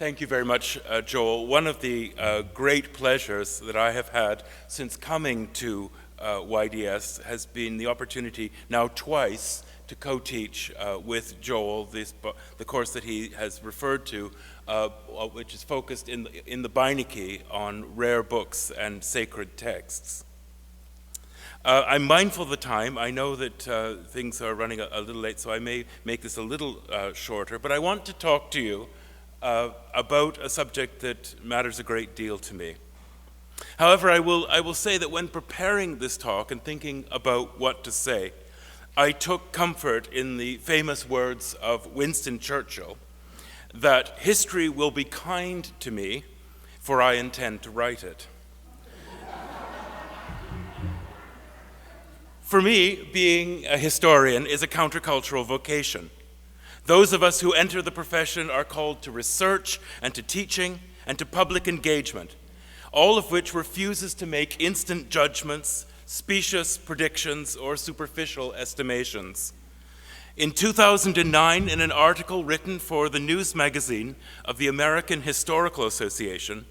Thank you very much, Joel. One of the great pleasures that I have had since coming to YDS has been the opportunity now twice to co-teach with Joel the course that he has referred to, which is focused in the Beinecke on rare books and sacred texts. I'm mindful of the time. I know that things are running a little late, so I may make this a little shorter, but I want to talk to you about a subject that matters a great deal to me. However, I will say that when preparing this talk and thinking about what to say, I took comfort in the famous words of Winston Churchill, that history will be kind to me, for I intend to write it. For me, being a historian is a countercultural vocation. Those of us who enter the profession are called to research and to teaching and to public engagement, all of which refuses to make instant judgments, specious predictions, or superficial estimations. In 2009, in an article written for the news magazine of the American Historical Association,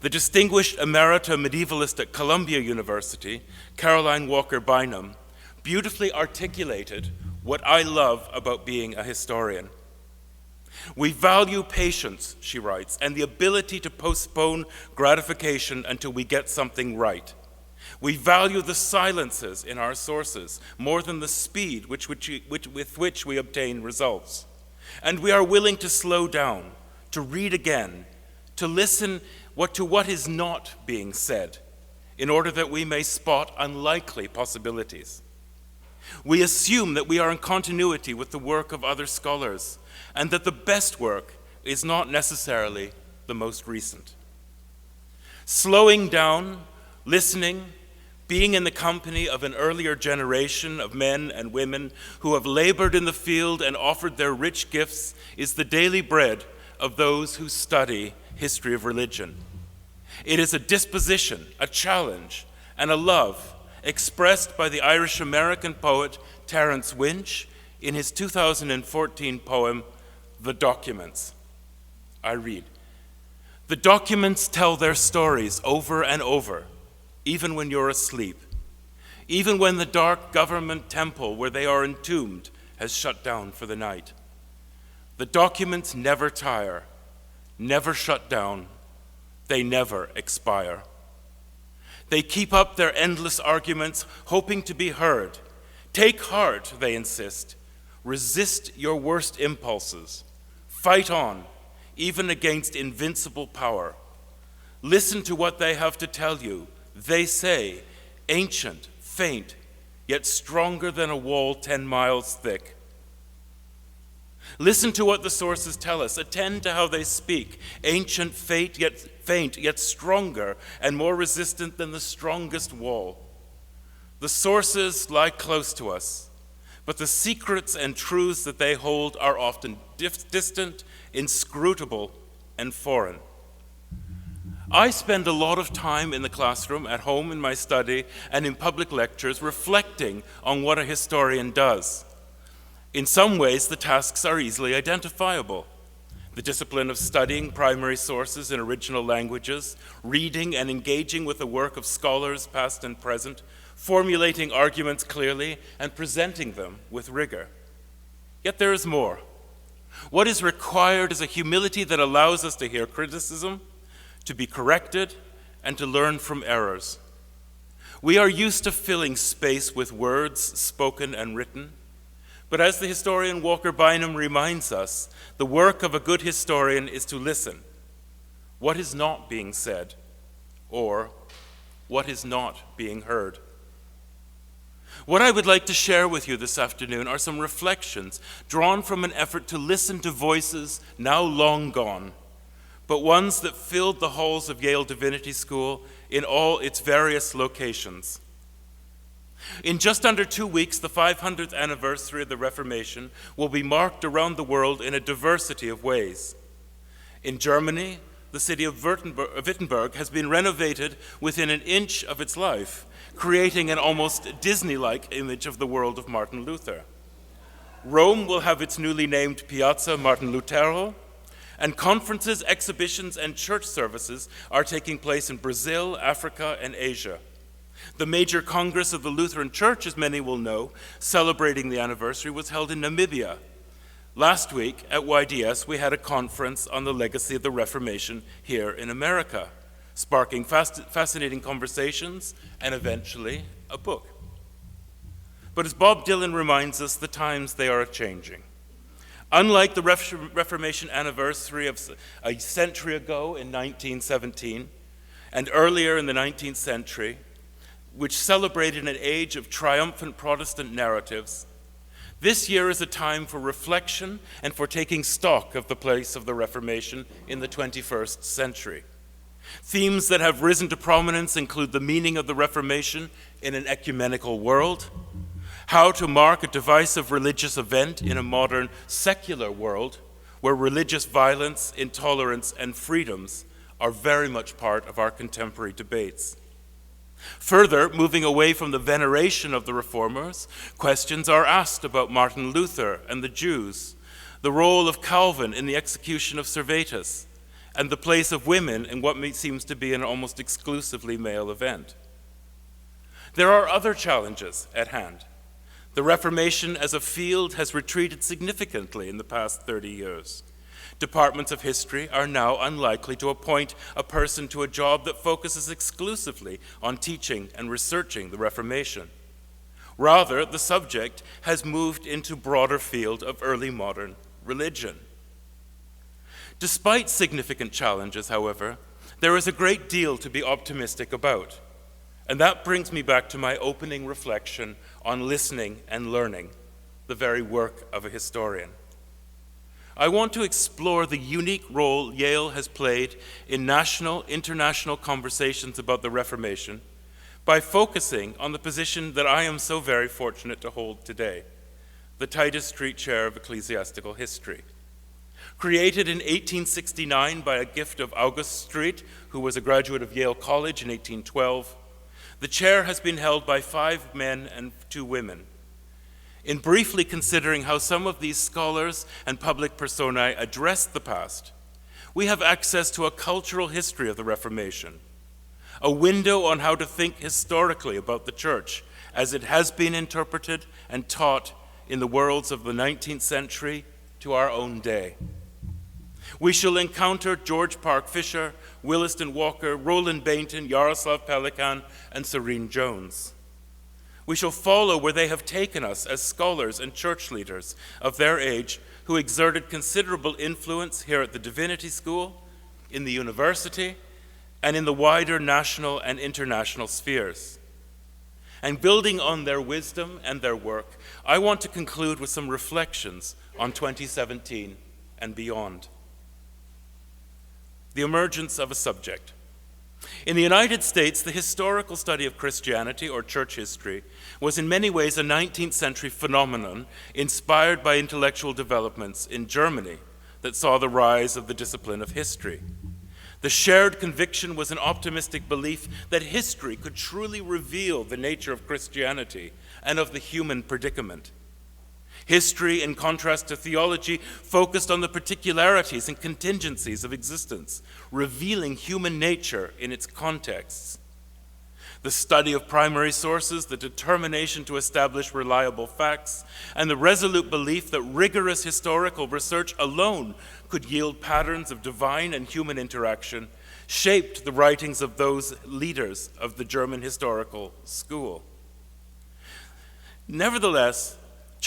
the distinguished emerita medievalist at Columbia University, Roland Bainton, beautifully articulated what I love about being a historian. We value patience, she writes, and the ability to postpone gratification until we get something right. We value the silences in our sources more than the speed with which we obtain results. And we are willing to slow down, to read again, to listen to what is not being said, in order that we may spot unlikely possibilities. We assume that we are in continuity with the work of other scholars, and that the best work is not necessarily the most recent. Slowing down, listening, being in the company of an earlier generation of men and women who have labored in the field and offered their rich gifts is the daily bread of those who study history of religion. It is a disposition, a challenge, and a love expressed by the Irish-American poet Terence Winch in his 2014 poem, The Documents. I read, "The documents tell their stories over and over, even when you're asleep, even when the dark government temple where they are entombed has shut down for the night. The documents never tire, never shut down, they never expire. They keep up their endless arguments, hoping to be heard. Take heart, they insist. Resist your worst impulses. Fight on, even against invincible power. Listen to what they have to tell you. They say, ancient, faint, yet stronger than a wall 10 miles thick. Listen to what the sources tell us. Attend to how they speak. Ancient, faint, yet stronger and more resistant than the strongest wall. The sources lie close to us, but the secrets and truths that they hold are often distant, inscrutable, and foreign. I spend a lot of time in the classroom, at home in my study, and in public lectures reflecting on what a historian does. In some ways, the tasks are easily identifiable. The discipline of studying primary sources in original languages, reading and engaging with the work of scholars past and present, formulating arguments clearly, and presenting them with rigor. Yet there is more. What is required is a humility that allows us to hear criticism, to be corrected, and to learn from errors. We are used to filling space with words spoken and written, but as the historian Walker Bynum reminds us, the work of a good historian is to listen. What is not being said, or what is not being heard? What I would like to share with you this afternoon are some reflections drawn from an effort to listen to voices now long gone, but ones that filled the halls of Yale Divinity School in all its various locations. In just under 2 weeks, the 500th anniversary of the Reformation will be marked around the world in a diversity of ways. In Germany, the city of Wittenberg has been renovated within an inch of its life, creating an almost Disney-like image of the world of Martin Luther. Rome will have its newly named Piazza Martin Lutero, And conferences, exhibitions, and church services are taking place in Brazil, Africa, and Asia. The major Congress of the Lutheran Church, as many will know, celebrating the anniversary, was held in Namibia. Last week at YDS, we had a conference on the legacy of the Reformation here in America, sparking fascinating conversations and eventually a book. But as Bob Dylan reminds us, the times they are changing. Unlike the Reformation anniversary of a century ago in 1917 and earlier in the 19th century, which celebrated an age of triumphant Protestant narratives, this year is a time for reflection and for taking stock of the place of the Reformation in the 21st century. Themes that have risen to prominence include the meaning of the Reformation in an ecumenical world, how to mark a divisive religious event in a modern secular world where religious violence, intolerance, and freedoms are very much part of our contemporary debates. Further, moving away from the veneration of the Reformers, questions are asked about Martin Luther and the Jews, the role of Calvin in the execution of Servetus, and the place of women in what seems to be an almost exclusively male event. There are other challenges at hand. The Reformation as a field has retreated significantly in the past 30 years. Departments of history are now unlikely to appoint a person to a job that focuses exclusively on teaching and researching the Reformation. Rather, the subject has moved into broader field of early modern religion. Despite significant challenges, however, there is a great deal to be optimistic about. And that brings me back to my opening reflection on listening and learning, the very work of a historian. I want to explore the unique role Yale has played in national, international conversations about the Reformation by focusing on the position that I am so very fortunate to hold today, the Titus Street Chair of Ecclesiastical History. Created in 1869 by a gift of August Street, who was a graduate of Yale College in 1812, the chair has been held by 5 men and 2 women. In briefly considering how some of these scholars and public personae addressed the past, we have access to a cultural history of the Reformation, a window on how to think historically about the church as it has been interpreted and taught in the worlds of the 19th century to our own day. We shall encounter George Park Fisher, Williston Walker, Roland Bainton, Yaroslav Pelikan, and Serene Jones. We shall follow where they have taken us as scholars and church leaders of their age who exerted considerable influence here at the Divinity School, in the university, and in the wider national and international spheres. And building on their wisdom and their work, I want to conclude with some reflections on 2017 and beyond. The emergence of a subject. In the United States, the historical study of Christianity, or church history, was in many ways a 19th century phenomenon inspired by intellectual developments in Germany that saw the rise of the discipline of history. The shared conviction was an optimistic belief that history could truly reveal the nature of Christianity and of the human predicament. History, in contrast to theology, focused on the particularities and contingencies of existence, revealing human nature in its contexts. The study of primary sources, the determination to establish reliable facts, and the resolute belief that rigorous historical research alone could yield patterns of divine and human interaction shaped the writings of those leaders of the German historical school. Nevertheless,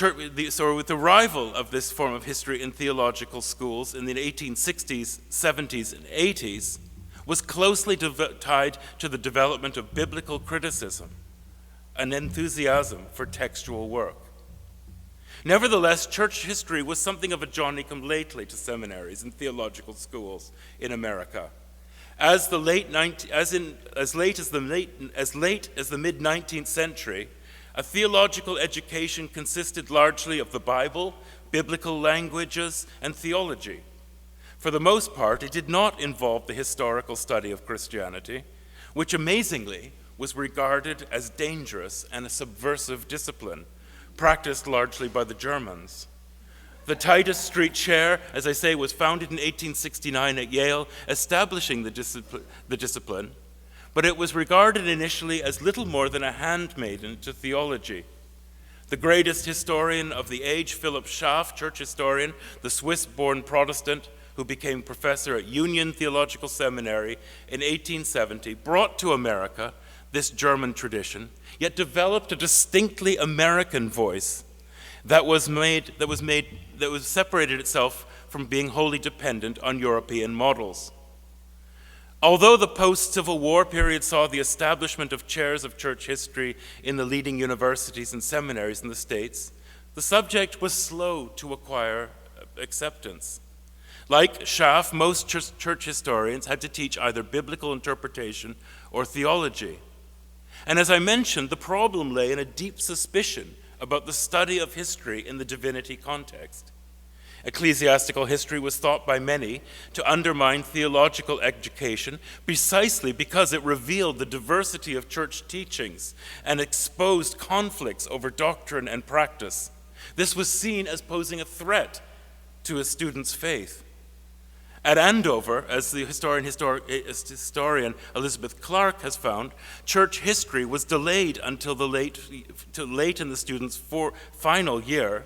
with the arrival of this form of history in theological schools in the 1860s, 70s, and 80s was closely tied to the development of biblical criticism, an enthusiasm for textual work. Nevertheless, church history was something of a Johnny-come-lately to seminaries and theological schools in America. As late as the mid-19th century, a theological education consisted largely of the Bible, biblical languages, and theology. For the most part, it did not involve the historical study of Christianity, which amazingly was regarded as dangerous and a subversive discipline, practiced largely by the Germans. The Titus Street Chair, as I say, was founded in 1869 at Yale, establishing the discipline, but it was regarded initially as little more than a handmaiden to theology. The greatest historian of the age, Philip Schaff, church historian, the Swiss-born Protestant, who became professor at Union Theological Seminary in 1870, brought to America this German tradition, yet developed a distinctly American voice that separated itself from being wholly dependent on European models. Although the post-Civil War period saw the establishment of chairs of church history in the leading universities and seminaries in the States, the subject was slow to acquire acceptance. Like Schaff, most church historians had to teach either biblical interpretation or theology. And as I mentioned, the problem lay in a deep suspicion about the study of history in the divinity context. Ecclesiastical history was thought by many to undermine theological education precisely because it revealed the diversity of church teachings and exposed conflicts over doctrine and practice. This was seen as posing a threat to a student's faith. At Andover, as the historian Elizabeth Clark has found, church history was delayed until late in the student's final year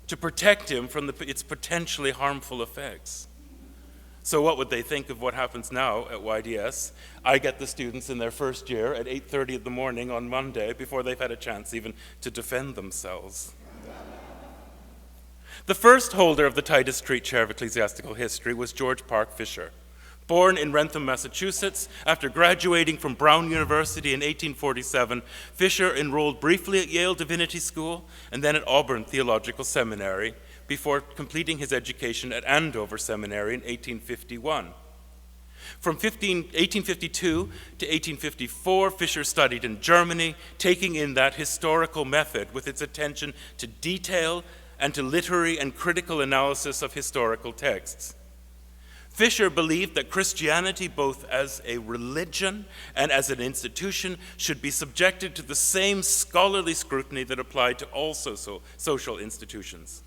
to protect him from its potentially harmful effects. So what would they think of what happens now at YDS? I get the students in their first year at 8:30 in the morning on Monday before they've had a chance even to defend themselves. The first holder of the Titus Street Chair of Ecclesiastical History was George Park Fisher. Born in Wrentham, Massachusetts, after graduating from Brown University in 1847, Fisher enrolled briefly at Yale Divinity School and then at Auburn Theological Seminary before completing his education at Andover Seminary in 1851. From 1852 to 1854, Fisher studied in Germany, taking in that historical method with its attention to detail and to literary and critical analysis of historical texts. Fisher believed that Christianity, both as a religion and as an institution, should be subjected to the same scholarly scrutiny that applied to all social institutions.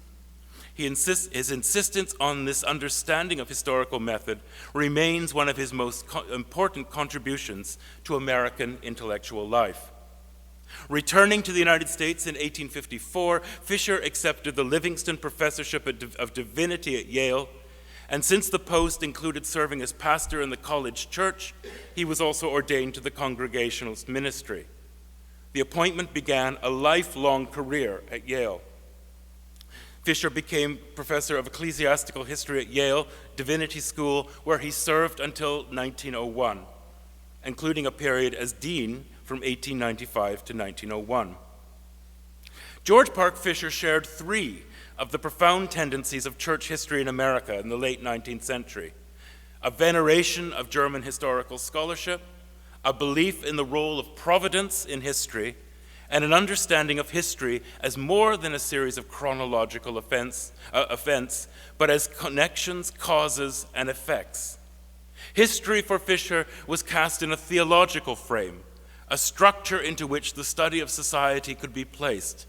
His insistence on this understanding of historical method remains one of his most important contributions to American intellectual life. Returning to the United States in 1854, Fisher accepted the Livingston Professorship of Divinity at Yale, and since the post included serving as pastor in the college church, he was also ordained to the Congregationalist ministry. The appointment began a lifelong career at Yale. Fisher became professor of ecclesiastical history at Yale Divinity School, where he served until 1901, including a period as dean from 1895 to 1901. George Park Fisher shared three of the profound tendencies of church history in America in the late 19th century: a veneration of German historical scholarship, a belief in the role of providence in history, and an understanding of history as more than a series of chronological events, but as connections, causes, and effects. History for Fisher was cast in a theological frame, a structure into which the study of society could be placed.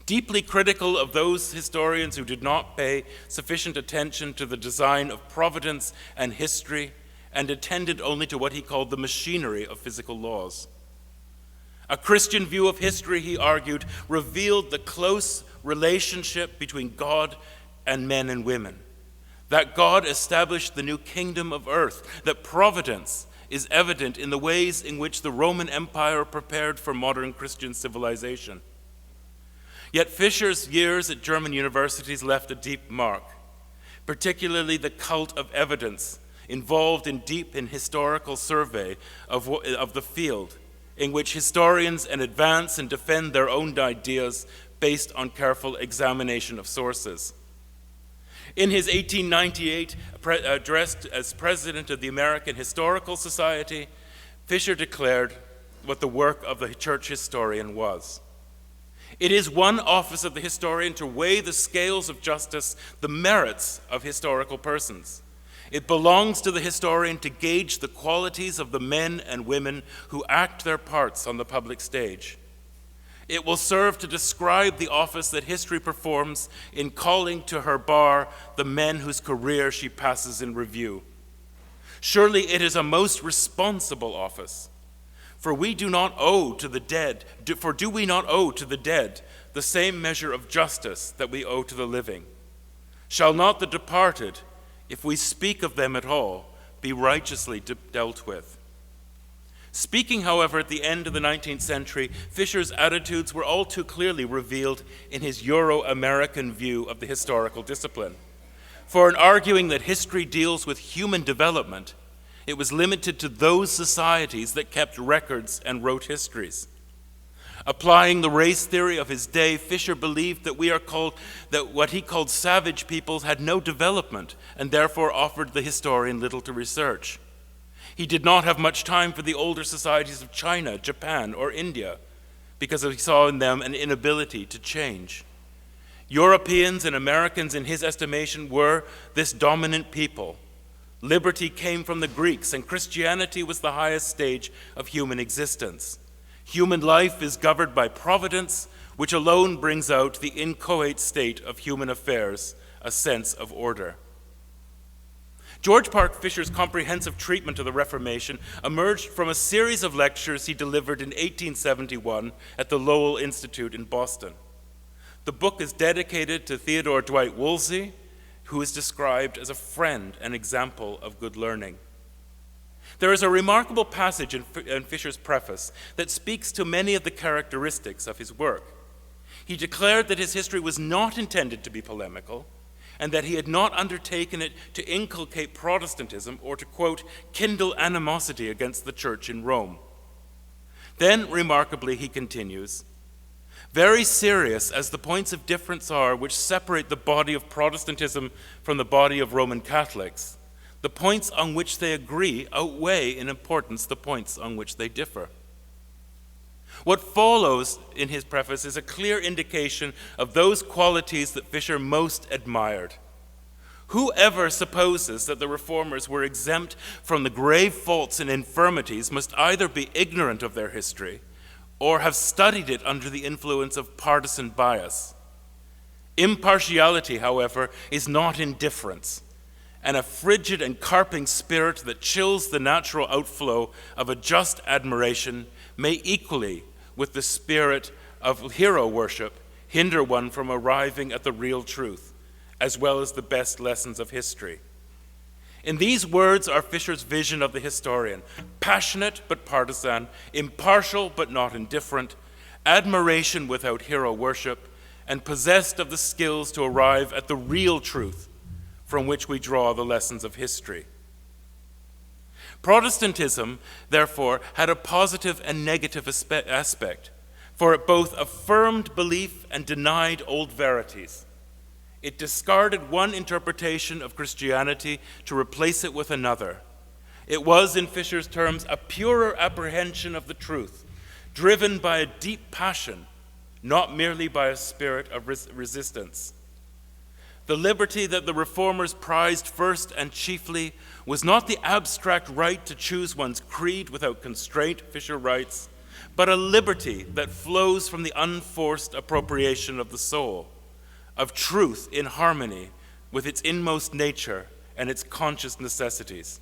Deeply critical of those historians who did not pay sufficient attention to the design of providence and history and attended only to what he called the machinery of physical laws. A Christian view of history, he argued, revealed the close relationship between God and men and women, that God established the new kingdom of earth, that providence is evident in the ways in which the Roman Empire prepared for modern Christian civilization. Yet Fisher's years at German universities left a deep mark, particularly the cult of evidence involved in deep and historical survey of the field, in which historians advance and defend their own ideas based on careful examination of sources. In his 1898 address as president of the American Historical Society, Fisher declared what the work of the church historian was. It is one office of the historian to weigh the scales of justice, the merits of historical persons. It belongs to the historian to gauge the qualities of the men and women who act their parts on the public stage. It will serve to describe the office that history performs in calling to her bar the men whose career she passes in review. Surely it is a most responsible office, for we do not owe to the dead, for do we not owe to the dead the same measure of justice that we owe to the living? Shall not the departed, if we speak of them at all, be righteously dealt with? Speaking, however, at the end of the 19th century, Fisher's attitudes were all too clearly revealed in his Euro-American view of the historical discipline. For in arguing that history deals with human development, it was limited to those societies that kept records and wrote histories. Applying the race theory of his day, Fisher believed that what he called savage peoples had no development and therefore offered the historian little to research. He did not have much time for the older societies of China, Japan, or India because he saw in them an inability to change. Europeans and Americans, in his estimation, were this dominant people. Liberty came from the Greeks, and Christianity was the highest stage of human existence. Human life is governed by providence, which alone brings out the inchoate state of human affairs, a sense of order. George Park Fisher's comprehensive treatment of the Reformation emerged from a series of lectures he delivered in 1871 at the Lowell Institute in Boston. The book is dedicated to Theodore Dwight Woolsey, who is described as a friend and example of good learning. There is a remarkable passage in Fisher's preface that speaks to many of the characteristics of his work. He declared that his history was not intended to be polemical, and that he had not undertaken it to inculcate Protestantism or to, quote, kindle animosity against the church in Rome. Then, remarkably, he continues, very serious as the points of difference are which separate the body of Protestantism from the body of Roman Catholics, the points on which they agree outweigh in importance the points on which they differ. What follows in his preface is a clear indication of those qualities that Fisher most admired. Whoever supposes that the reformers were exempt from the grave faults and infirmities must either be ignorant of their history or have studied it under the influence of partisan bias. Impartiality, however, is not indifference, and a frigid and carping spirit that chills the natural outflow of a just admiration may equally, with the spirit of hero worship, hinder one from arriving at the real truth, as well as the best lessons of history. In these words are Fisher's vision of the historian: passionate but partisan, impartial but not indifferent, admiration without hero worship, and possessed of the skills to arrive at the real truth from which we draw the lessons of history. Protestantism, therefore, had a positive and negative aspect, for it both affirmed belief and denied old verities. It discarded one interpretation of Christianity to replace it with another. It was, in Fisher's terms, a purer apprehension of the truth, driven by a deep passion, not merely by a spirit of resistance. The liberty that the reformers prized first and chiefly was not the abstract right to choose one's creed without constraint, Fisher writes, but a liberty that flows from the unforced appropriation of the soul, of truth in harmony with its inmost nature and its conscious necessities.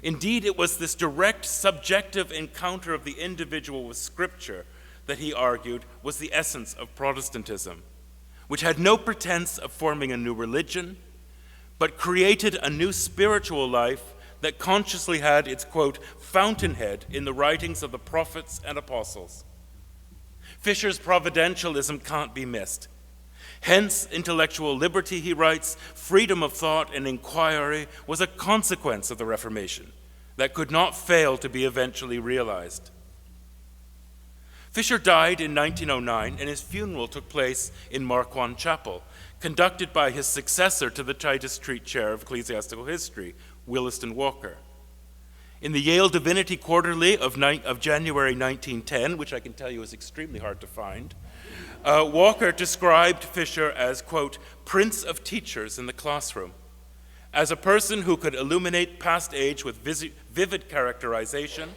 Indeed, it was this direct subjective encounter of the individual with Scripture that he argued was the essence of Protestantism, which had no pretense of forming a new religion, but created a new spiritual life that consciously had its, quote, fountainhead in the writings of the prophets and apostles. Fisher's providentialism can't be missed. Hence, intellectual liberty, he writes, freedom of thought and inquiry was a consequence of the Reformation that could not fail to be eventually realized. Fisher died in 1909, and his funeral took place in Marquand Chapel, conducted by his successor to the Titus Street Chair of Ecclesiastical History, Williston Walker. In the Yale Divinity Quarterly of January 1910, which I can tell you is extremely hard to find, Walker described Fisher as, quote, prince of teachers in the classroom, as a person who could illuminate past age with vivid characterization,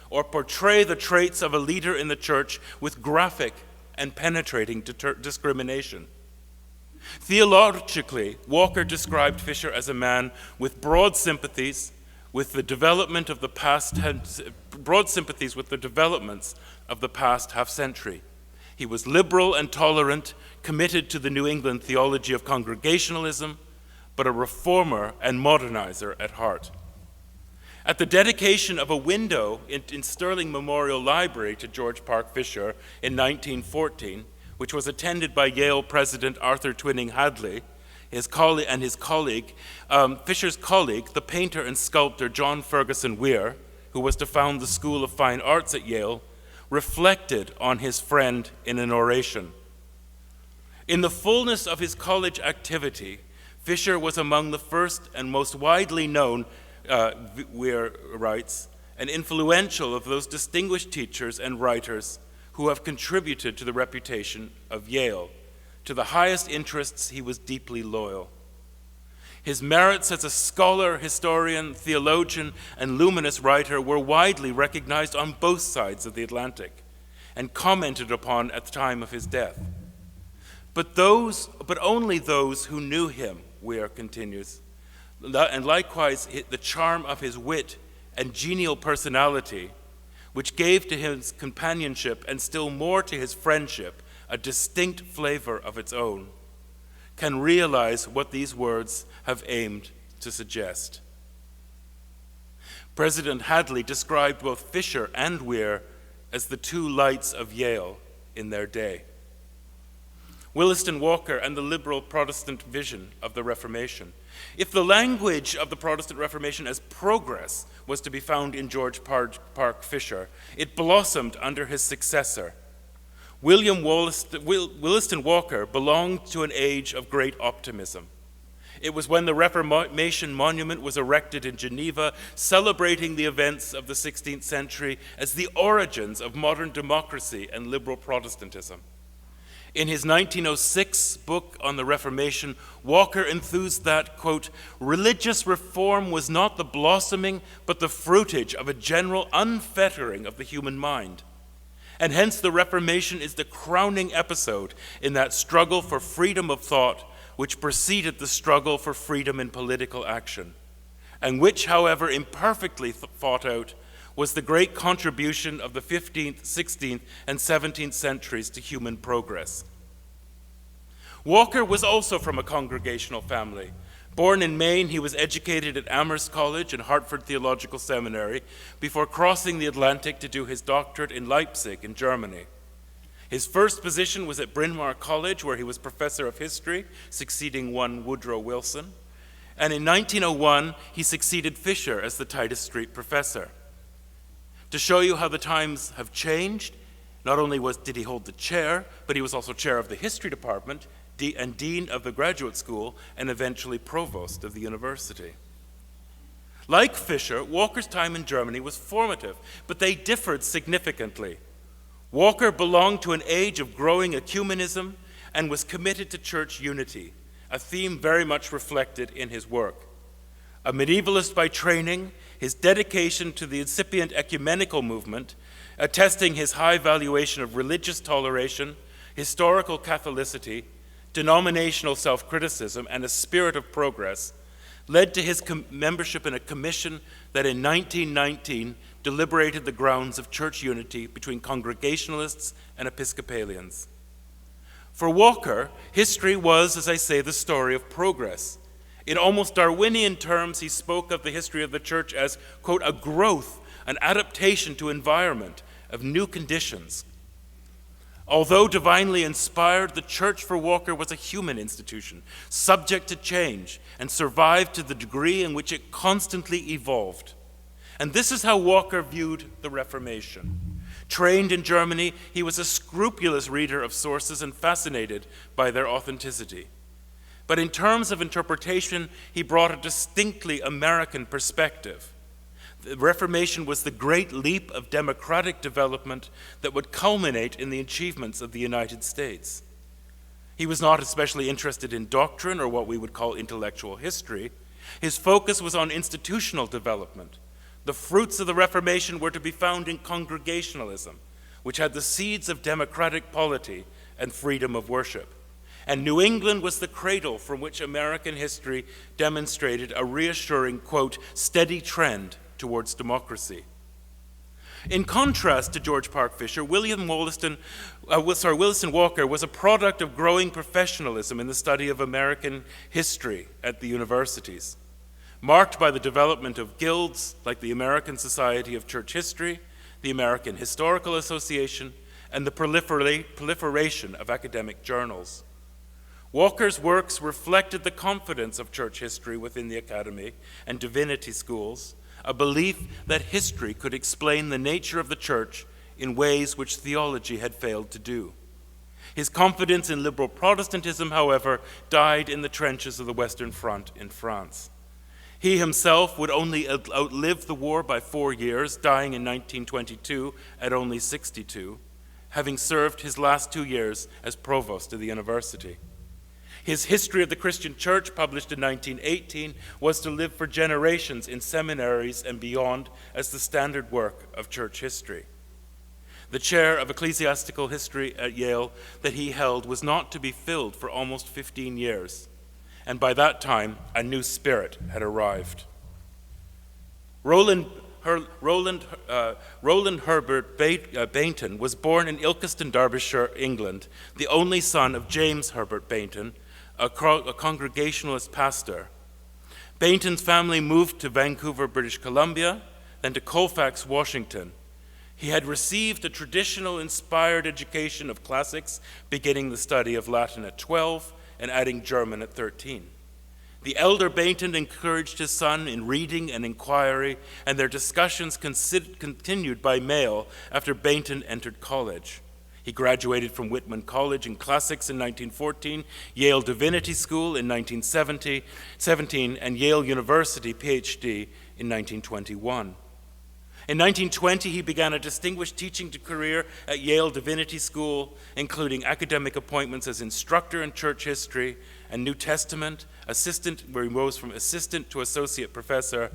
or portray the traits of a leader in the church with graphic and penetrating discrimination. Theologically, Walker described Fisher as a man with broad sympathies with the developments of the past half-century. He was liberal and tolerant, committed to the New England theology of congregationalism, but a reformer and modernizer at heart. At the dedication of a window in Sterling Memorial Library to George Park Fisher in 1914, which was attended by Yale President Arthur Twining Hadley, Fisher's colleague, the painter and sculptor John Ferguson Weir, who was to found the School of Fine Arts at Yale, reflected on his friend in an oration. In the fullness of his college activity, Fisher was among the first and most widely known, Weir writes, and influential of those distinguished teachers and writers who have contributed to the reputation of Yale. To the highest interests, he was deeply loyal. His merits as a scholar, historian, theologian, and luminous writer were widely recognized on both sides of the Atlantic and commented upon at the time of his death. But only those who knew him, Weir continues, and likewise the charm of his wit and genial personality, which gave to his companionship and still more to his friendship a distinct flavor of its own, can realize what these words have aimed to suggest. President Hadley described both Fisher and Weir as the two lights of Yale in their day. Williston Walker and the liberal Protestant vision of the Reformation. If the language of the Protestant Reformation as progress was to be found in George Park Fisher, it blossomed under his successor. Williston Walker belonged to an age of great optimism. It was when the Reformation Monument was erected in Geneva, celebrating the events of the 16th century as the origins of modern democracy and liberal Protestantism. In his 1906 book on the Reformation, Walker enthused that, quote, religious reform was not the blossoming, but the fruitage of a general unfettering of the human mind. And hence the Reformation is the crowning episode in that struggle for freedom of thought which preceded the struggle for freedom in political action, and which, however imperfectly fought out, was the great contribution of the 15th, 16th, and 17th centuries to human progress. Walker was also from a congregational family. Born in Maine, he was educated at Amherst College and Hartford Theological Seminary before crossing the Atlantic to do his doctorate in Leipzig in Germany. His first position was at Bryn Mawr College, where he was professor of history, succeeding one Woodrow Wilson. And in 1901, he succeeded Fisher as the Titus Street professor. To show you how the times have changed, not only did he hold the chair, but he was also chair of the history department and dean of the graduate school, and eventually provost of the university. Like Fisher, Walker's time in Germany was formative, but they differed significantly. Walker belonged to an age of growing ecumenism and was committed to church unity, a theme very much reflected in his work. A medievalist by training, his dedication to the incipient ecumenical movement, attesting his high valuation of religious toleration, historical Catholicity, denominational self-criticism, and a spirit of progress, led to his membership in a commission that in 1919 deliberated the grounds of church unity between Congregationalists and Episcopalians. For Walker, history was, as I say, the story of progress. In almost Darwinian terms, he spoke of the history of the church as, quote, a growth, an adaptation to environment of new conditions. Although divinely inspired, the church for Walker was a human institution, subject to change, and survived to the degree in which it constantly evolved. And this is how Walker viewed the Reformation. Trained in Germany, he was a scrupulous reader of sources and fascinated by their authenticity. But in terms of interpretation, he brought a distinctly American perspective. The Reformation was the great leap of democratic development that would culminate in the achievements of the United States. He was not especially interested in doctrine or what we would call intellectual history. His focus was on institutional development, The fruits of the Reformation were to be found in congregationalism, which had the seeds of democratic polity and freedom of worship. And New England was the cradle from which American history demonstrated a reassuring, quote, steady trend towards democracy. In contrast to George Park Fisher, Williston Walker was a product of growing professionalism in the study of American history at the universities, marked by the development of guilds like the American Society of Church History, the American Historical Association, and the proliferation of academic journals. Walker's works reflected the confidence of church history within the academy and divinity schools, a belief that history could explain the nature of the church in ways which theology had failed to do. His confidence in liberal Protestantism, however, died in the trenches of the Western Front in France. He himself would only outlive the war by 4 years, dying in 1922 at only 62, having served his last 2 years as provost of the university. His History of the Christian Church, published in 1918, was to live for generations in seminaries and beyond as the standard work of church history. The Chair of Ecclesiastical History at Yale that he held was not to be filled for almost 15 years, and by that time, a new spirit had arrived. Roland Herbert Bainton was born in Ilkeston, Derbyshire, England, the only son of James Herbert Bainton, a Congregationalist pastor. Bainton's family moved to Vancouver, British Columbia, then to Colfax, Washington. He had received a traditional inspired education of classics, beginning the study of Latin at 12 and adding German at 13. The elder Bainton encouraged his son in reading and inquiry, and their discussions continued by mail after Bainton entered college. He graduated from Whitman College in Classics in 1914, Yale Divinity School in 1917, and Yale University PhD in 1921. In 1920, he began a distinguished teaching career at Yale Divinity School, including academic appointments as instructor in church history and New Testament, assistant, where he rose from assistant to associate professor,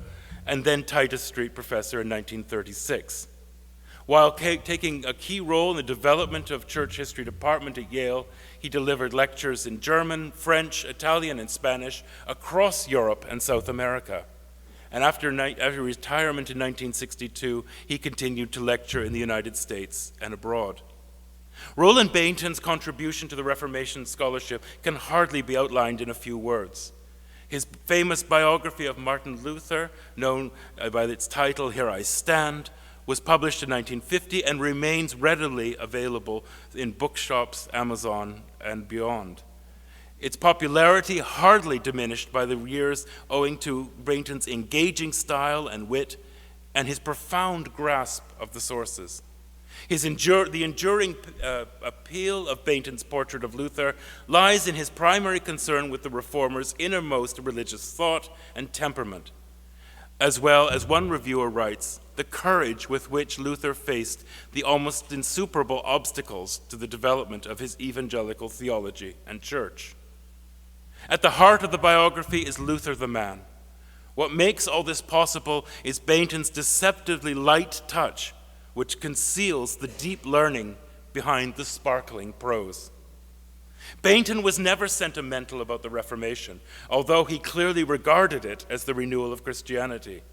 and then Titus Street professor in 1936. While taking a key role in the development of church history department at Yale, he delivered lectures in German, French, Italian, and Spanish across Europe and South America. And after retirement in 1962, he continued to lecture in the United States and abroad. Roland Bainton's contribution to the Reformation scholarship can hardly be outlined in a few words. His famous biography of Martin Luther, known by its title, Here I Stand, was published in 1950 and remains readily available in bookshops, Amazon, and beyond. Its popularity hardly diminished by the years owing to Bainton's engaging style and wit and his profound grasp of the sources. The enduring appeal of Bainton's portrait of Luther lies in his primary concern with the Reformers' innermost religious thought and temperament. As well as one reviewer writes, the courage with which Luther faced the almost insuperable obstacles to the development of his evangelical theology and church. At the heart of the biography is Luther the man. What makes all this possible is Bainton's deceptively light touch, which conceals the deep learning behind the sparkling prose. Bainton was never sentimental about the Reformation, although he clearly regarded it as the renewal of Christianity.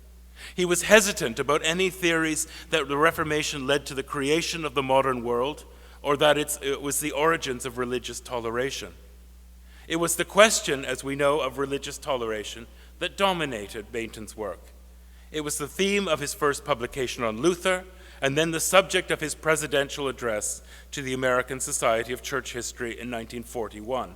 He was hesitant about any theories that the Reformation led to the creation of the modern world or that it was the origins of religious toleration. It was the question, as we know, of religious toleration that dominated Bainton's work. It was the theme of his first publication on Luther, and then the subject of his presidential address to the American Society of Church History in 1941.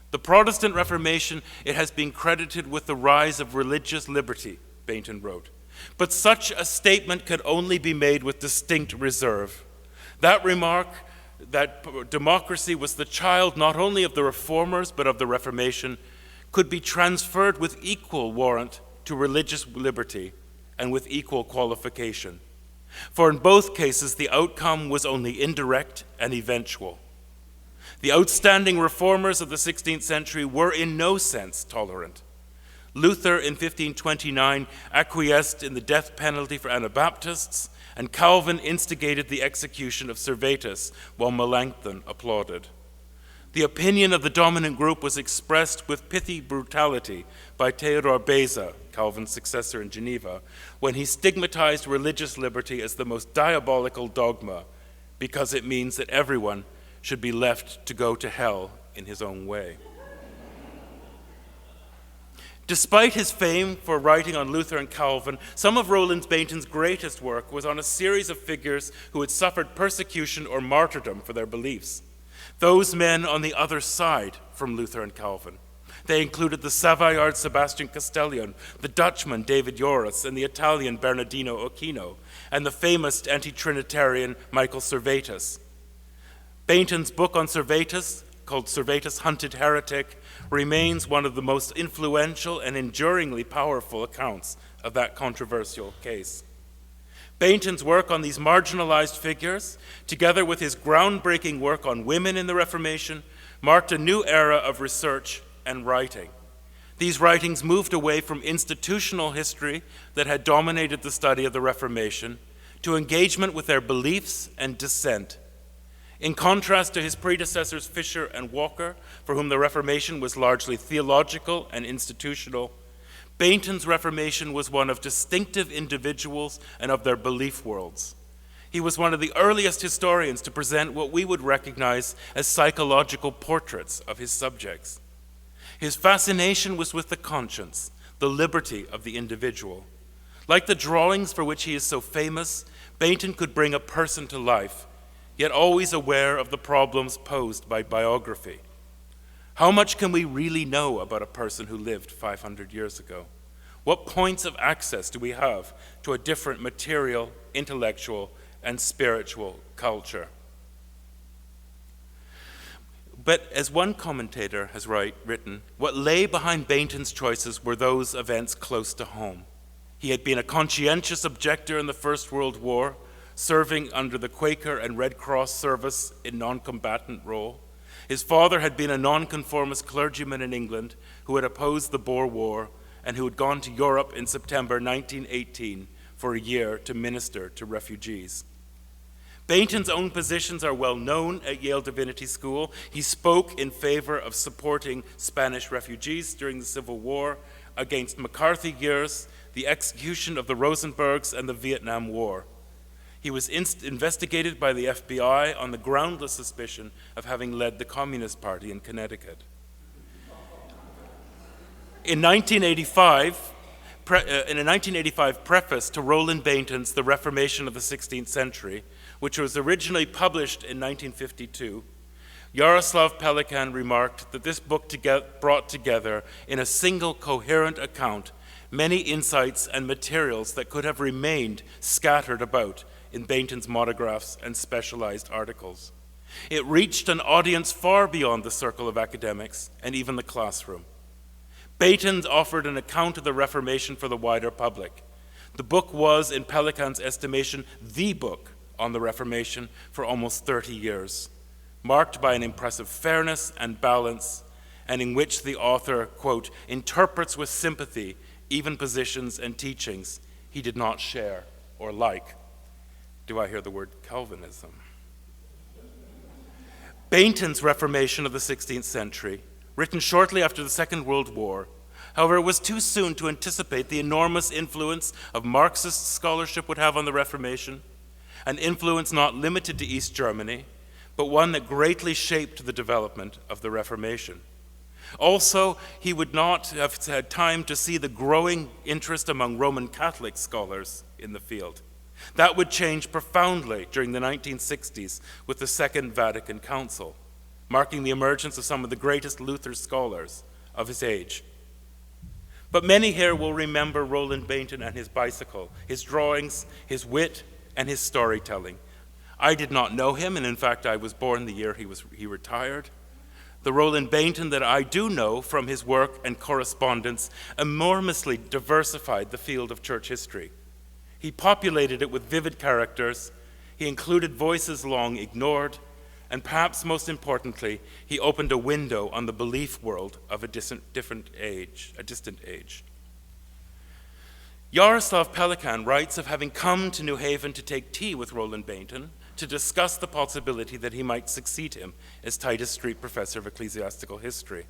The Protestant Reformation, it has been credited with the rise of religious liberty, Bainton wrote. But such a statement could only be made with distinct reserve. That remark, that democracy was the child not only of the Reformers but of the Reformation, could be transferred with equal warrant to religious liberty and with equal qualification. For in both cases, the outcome was only indirect and eventual. The outstanding reformers of the 16th century were in no sense tolerant. Luther in 1529 acquiesced in the death penalty for Anabaptists, and Calvin instigated the execution of Servetus while Melanchthon applauded. The opinion of the dominant group was expressed with pithy brutality by Theodor Beza, Calvin's successor in Geneva, when he stigmatized religious liberty as the most diabolical dogma because it means that everyone should be left to go to hell in his own way. Despite his fame for writing on Luther and Calvin, some of Roland Bainton's greatest work was on a series of figures who had suffered persecution or martyrdom for their beliefs. Those men on the other side from Luther and Calvin. They included the Savoyard Sebastian Castellion, the Dutchman David Joris, and the Italian Bernardino Ochino, and the famous anti-Trinitarian Michael Servetus. Bainton's book on Servetus, called Servetus Hunted Heretic, remains one of the most influential and enduringly powerful accounts of that controversial case. Bainton's work on these marginalized figures, together with his groundbreaking work on women in the Reformation, marked a new era of research and writing. These writings moved away from institutional history that had dominated the study of the Reformation to engagement with their beliefs and dissent. In contrast to his predecessors Fisher and Walker, for whom the Reformation was largely theological and institutional, Bainton's Reformation was one of distinctive individuals and of their belief worlds. He was one of the earliest historians to present what we would recognize as psychological portraits of his subjects. His fascination was with the conscience, the liberty of the individual. Like the drawings for which he is so famous, Bainton could bring a person to life, yet always aware of the problems posed by biography. How much can we really know about a person who lived 500 years ago? What points of access do we have to a different material, intellectual, and spiritual culture? But as one commentator has written, what lay behind Bainton's choices were those events close to home. He had been a conscientious objector in the First World War, serving under the Quaker and Red Cross service in non-combatant role. His father had been a nonconformist clergyman in England who had opposed the Boer War and who had gone to Europe in September 1918 for a year to minister to refugees. Bainton's own positions are well known at Yale Divinity School. He spoke in favor of supporting Spanish refugees during the Civil War, against McCarthy years, the execution of the Rosenbergs, and the Vietnam War. He was investigated by the FBI on the groundless suspicion of having led the Communist Party in Connecticut. In a 1985 preface to Roland Bainton's The Reformation of the 16th Century, which was originally published in 1952, Yaroslav Pelikan remarked that this book brought together in a single coherent account many insights and materials that could have remained scattered about in Bainton's monographs and specialized articles. It reached an audience far beyond the circle of academics and even the classroom. Bainton offered an account of the Reformation for the wider public. The book was, in Pelikan's estimation, the book on the Reformation for almost 30 years, marked by an impressive fairness and balance, and in which the author, quote, interprets with sympathy even positions and teachings he did not share or like. Do I hear the word Calvinism? Bainton's Reformation of the 16th century, written shortly after the Second World War, however, it was too soon to anticipate the enormous influence of Marxist scholarship would have on the Reformation, an influence not limited to East Germany, but one that greatly shaped the development of the Reformation. Also, he would not have had time to see the growing interest among Roman Catholic scholars in the field. That would change profoundly during the 1960s with the Second Vatican Council, marking the emergence of some of the greatest Luther scholars of his age. But many here will remember Roland Bainton and his bicycle, his drawings, his wit, and his storytelling. I did not know him, and in fact I was born the year he retired. The Roland Bainton that I do know from his work and correspondence enormously diversified the field of church history. He populated it with vivid characters, he included voices long ignored, and perhaps most importantly, he opened a window on the belief world of a distant age. Yaroslav Pelikan writes of having come to New Haven to take tea with Roland Bainton to discuss the possibility that he might succeed him as Titus Street Professor of Ecclesiastical History.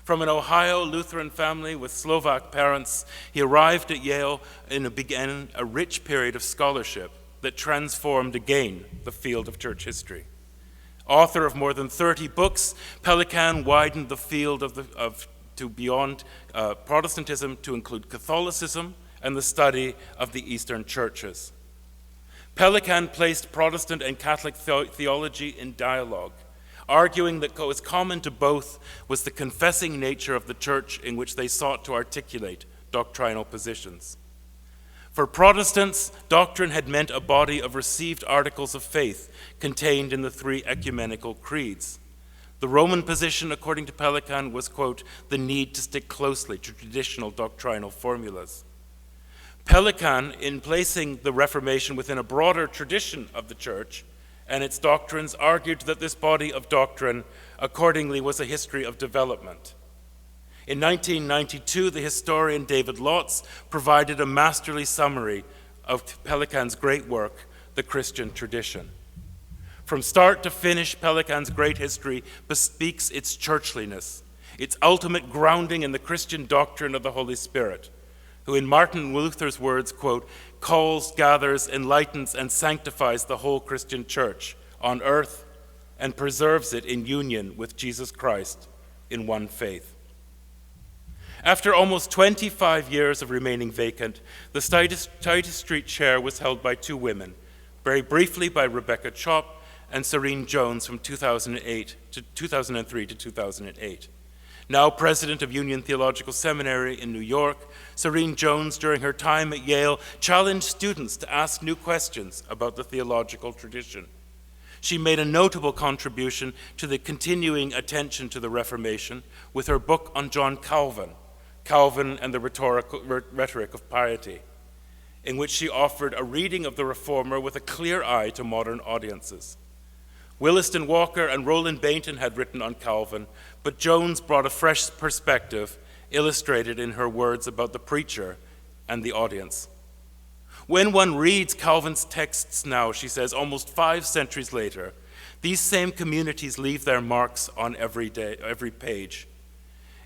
From an Ohio Lutheran family with Slovak parents, he arrived at Yale and began a rich period of scholarship that transformed again the field of church history. Author of more than 30 books, Pelikan widened the field to beyond Protestantism to include Catholicism and the study of the Eastern churches. Pelikan placed Protestant and Catholic theology in dialogue, arguing that what was common to both was the confessing nature of the church in which they sought to articulate doctrinal positions. For Protestants, doctrine had meant a body of received articles of faith contained in the three ecumenical creeds. The Roman position, according to Pelikan, was, quote, the need to stick closely to traditional doctrinal formulas. Pelikan, in placing the Reformation within a broader tradition of the church and its doctrines, argued that this body of doctrine accordingly was a history of development. In 1992, the historian David Lotz provided a masterly summary of Pelikan's great work, The Christian Tradition. From start to finish, Pelikan's great history bespeaks its churchliness, its ultimate grounding in the Christian doctrine of the Holy Spirit, who in Martin Luther's words, quote, calls, gathers, enlightens, and sanctifies the whole Christian church on earth and preserves it in union with Jesus Christ in one faith. After almost 25 years of remaining vacant, the Titus Street chair was held by two women, very briefly by Rebecca Chopp and Serene Jones from 2003 to 2008. Now president of Union Theological Seminary in New York, Serene Jones, during her time at Yale, challenged students to ask new questions about the theological tradition. She made a notable contribution to the continuing attention to the Reformation with her book on John Calvin, Calvin and the Rhetoric of Piety, in which she offered a reading of the Reformer with a clear eye to modern audiences. Williston Walker and Roland Bainton had written on Calvin, but Jones brought a fresh perspective illustrated in her words about the preacher and the audience. When one reads Calvin's texts now, she says, almost 5 centuries later, these same communities leave their marks on every page.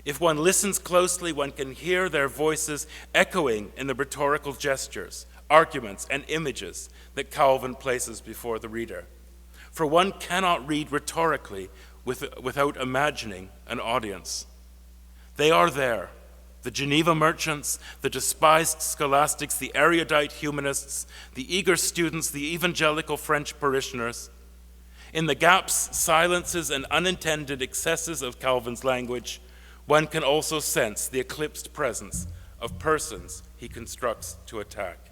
If one listens closely, one can hear their voices echoing in the rhetorical gestures, arguments, and images that Calvin places before the reader. For one cannot read rhetorically without imagining an audience. They are there, the Geneva merchants, the despised scholastics, the erudite humanists, the eager students, the evangelical French parishioners. In the gaps, silences, and unintended excesses of Calvin's language, one can also sense the eclipsed presence of persons he constructs to attack.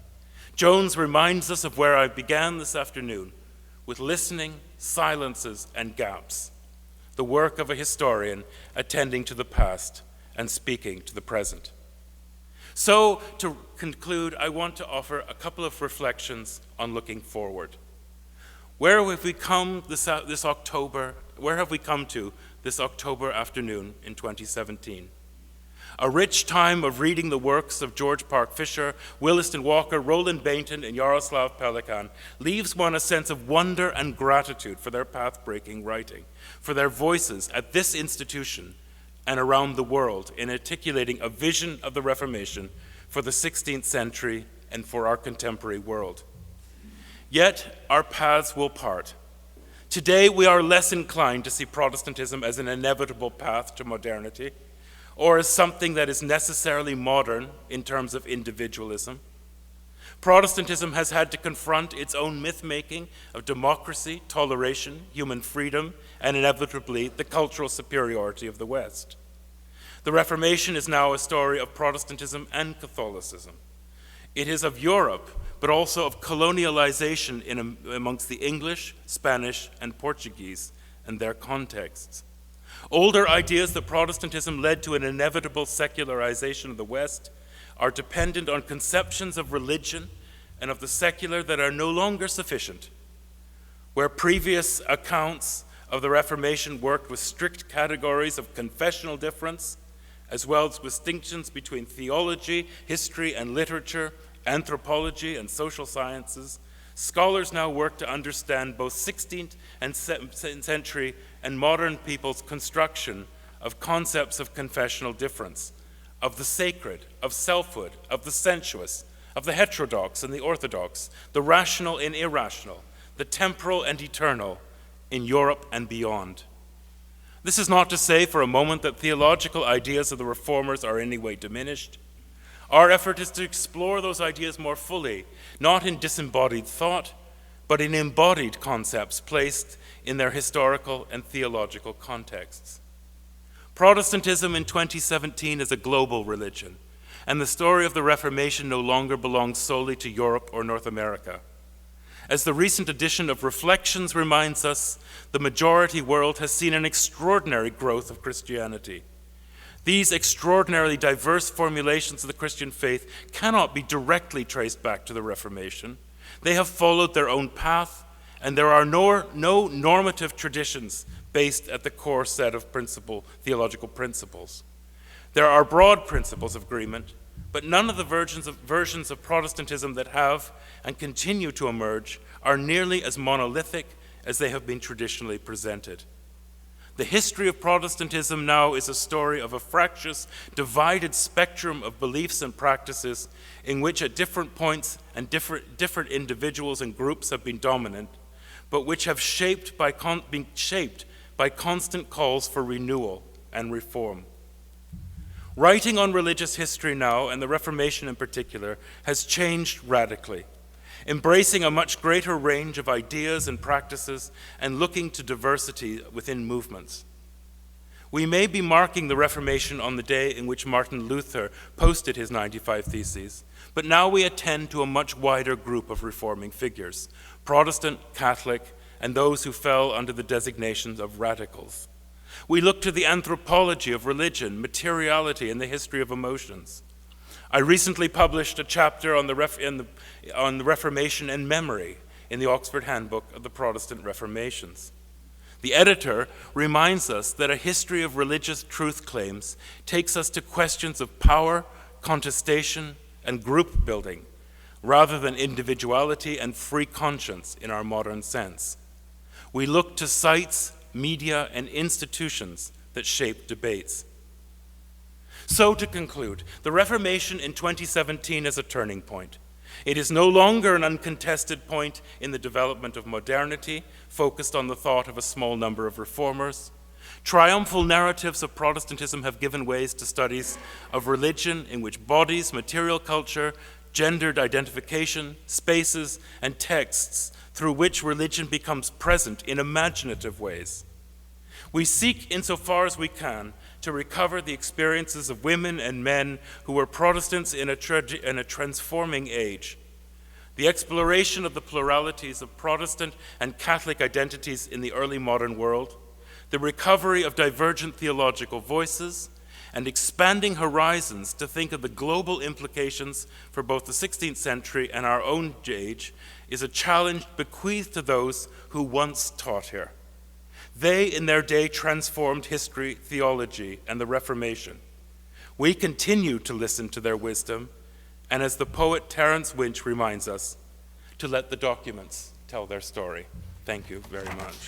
Jones reminds us of where I began this afternoon, with listening, silences, and gaps, the work of a historian attending to the past and speaking to the present. So, to conclude, I want to offer a couple of reflections on looking forward. Where have we come this October? Where have we come to this October afternoon in 2017? A rich time of reading the works of George Park Fisher, Williston Walker, Roland Bainton, and Yaroslav Pelikan leaves one a sense of wonder and gratitude for their path-breaking writing, for their voices at this institution and around the world in articulating a vision of the Reformation for the 16th century and for our contemporary world. Yet our paths will part. Today we are less inclined to see Protestantism as an inevitable path to modernity, or as something that is necessarily modern in terms of individualism. Protestantism has had to confront its own myth-making of democracy, toleration, human freedom, and inevitably the cultural superiority of the West. The Reformation is now a story of Protestantism and Catholicism. It is of Europe, but also of colonialization amongst the English, Spanish, and Portuguese and their contexts. Older ideas that Protestantism led to an inevitable secularization of the West are dependent on conceptions of religion and of the secular that are no longer sufficient. Where previous accounts of the Reformation worked with strict categories of confessional difference as well as distinctions between theology, history and literature, anthropology and social sciences, scholars now work to understand both 16th and 17th century and modern people's construction of concepts of confessional difference, of the sacred, of selfhood, of the sensuous, of the heterodox and the orthodox, the rational and irrational, the temporal and eternal, in Europe and beyond. This is not to say for a moment that theological ideas of the Reformers are in any way diminished. Our effort is to explore those ideas more fully, not in disembodied thought, but in embodied concepts placed in their historical and theological contexts. Protestantism in 2017 is a global religion, and the story of the Reformation no longer belongs solely to Europe or North America. As the recent edition of Reflections reminds us, the majority world has seen an extraordinary growth of Christianity. These extraordinarily diverse formulations of the Christian faith cannot be directly traced back to the Reformation. They have followed their own path, and there are no normative traditions based at the core set of theological principles. There are broad principles of agreement, but none of the versions of Protestantism that have and continue to emerge are nearly as monolithic as they have been traditionally presented. The history of Protestantism now is a story of a fractious, divided spectrum of beliefs and practices in which at different points and different individuals and groups have been dominant, but which have been shaped by constant calls for renewal and reform. Writing on religious history now, and the Reformation in particular, has changed radically, embracing a much greater range of ideas and practices and looking to diversity within movements. We may be marking the Reformation on the day in which Martin Luther posted his 95 Theses, but now we attend to a much wider group of reforming figures, Protestant, Catholic, and those who fell under the designations of radicals. We look to the anthropology of religion, materiality, and the history of emotions. I recently published a chapter on the Reformation and memory in the Oxford Handbook of the Protestant Reformations. The editor reminds us that a history of religious truth claims takes us to questions of power, contestation, and group building, rather than individuality and free conscience in our modern sense. We look to sites, media, and institutions that shape debates. So to conclude, the Reformation in 2017 is a turning point. It is no longer an uncontested point in the development of modernity, focused on the thought of a small number of reformers. Triumphal narratives of Protestantism have given ways to studies of religion in which bodies, material culture, gendered identification, spaces, and texts through which religion becomes present in imaginative ways. We seek, insofar as we can, to recover the experiences of women and men who were Protestants in a transforming age. The exploration of the pluralities of Protestant and Catholic identities in the early modern world, the recovery of divergent theological voices, and expanding horizons to think of the global implications for both the 16th century and our own age is a challenge bequeathed to those who once taught here. They, in their day, transformed history, theology, and the Reformation. We continue to listen to their wisdom, and as the poet Terence Winch reminds us, to let the documents tell their story. Thank you very much.